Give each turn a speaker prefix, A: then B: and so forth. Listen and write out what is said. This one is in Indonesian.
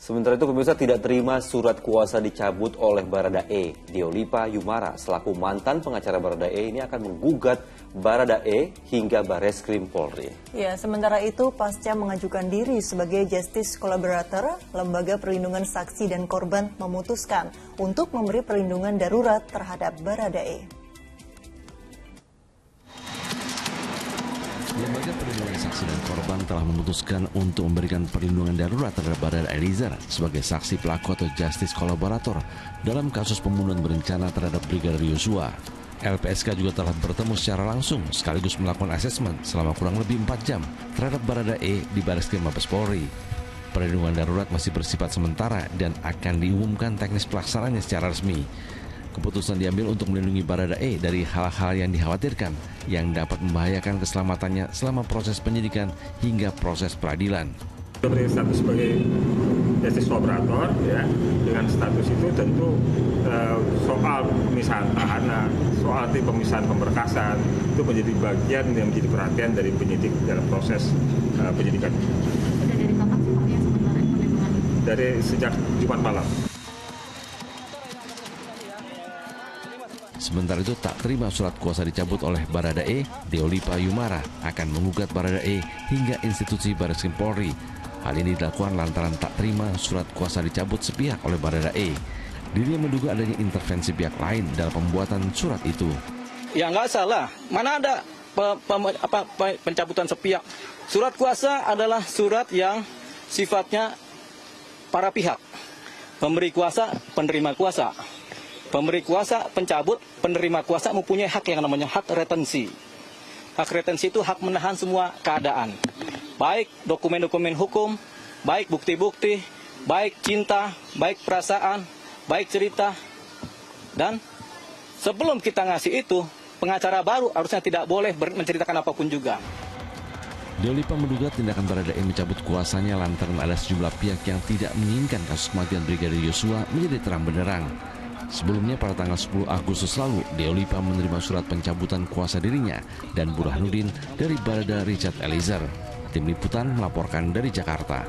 A: Sementara itu pemirsa tidak terima surat kuasa dicabut oleh Baradae. Deolipa Yumara selaku mantan pengacara Baradae ini akan menggugat Baradae hingga Bareskrim Polri.
B: Ya, sementara itu pasca mengajukan diri sebagai Justice Collaborator, Lembaga Perlindungan Saksi dan Korban memutuskan untuk memberi perlindungan darurat terhadap Baradae.
C: Lembaga Perlindungan Saksi dan Korban telah memutuskan untuk memberikan perlindungan darurat terhadap Barada Eliezer sebagai saksi pelaku atau justice collaborator dalam kasus pembunuhan berencana terhadap Brigadir Yosua. LPSK juga telah bertemu secara langsung sekaligus melakukan asesmen selama kurang lebih 4 jam terhadap Baradae di Bareskrim Mabes Polri. Perlindungan darurat masih bersifat sementara dan akan diumumkan teknis pelaksananya secara resmi. Keputusan diambil untuk melindungi Baradae dari hal-hal yang dikhawatirkan yang dapat membahayakan keselamatannya selama proses penyidikan hingga proses peradilan.
D: Diberi status sebagai justice collaborator, ya, dengan status itu tentu soal pemisahan tahanan, soal pemisahan pemberkasan itu menjadi bagian yang menjadi perhatian dari penyidik dalam proses penyidikan.
E: Sudah dari kapan sih Pak yang sementara perlindungan?
D: Dari sejak Jumat malam.
C: Sementara itu tak terima surat kuasa dicabut oleh Baradae, Deolipa Yumara akan menggugat Baradae hingga institusi Bareskrim Polri. Hal ini dilakukan lantaran tak terima surat kuasa dicabut sepihak oleh Baradae. Dirinya menduga adanya intervensi pihak lain dalam pembuatan surat itu.
F: Ya nggak salah, mana ada pencabutan sepihak. Surat kuasa adalah surat yang sifatnya para pihak. Pemberi kuasa, penerima kuasa. Pemberi kuasa, pencabut, penerima kuasa mempunyai hak yang namanya hak retensi. Hak retensi itu hak menahan semua keadaan. Baik dokumen-dokumen hukum, baik bukti-bukti, baik cinta, baik perasaan, baik cerita. Dan sebelum kita ngasih itu, pengacara baru harusnya tidak boleh menceritakan apapun juga.
C: Deolipa menduga tindakan Baradae mencabut kuasanya lantaran ada sejumlah pihak yang tidak menginginkan kasus kematian Brigadir Yosua menjadi terang benderang. Sebelumnya pada tanggal 10 Agustus lalu, Deolipa menerima surat pencabutan kuasa dirinya dan Burhanuddin dari Barada Richard Eliezer. Tim Liputan melaporkan dari Jakarta.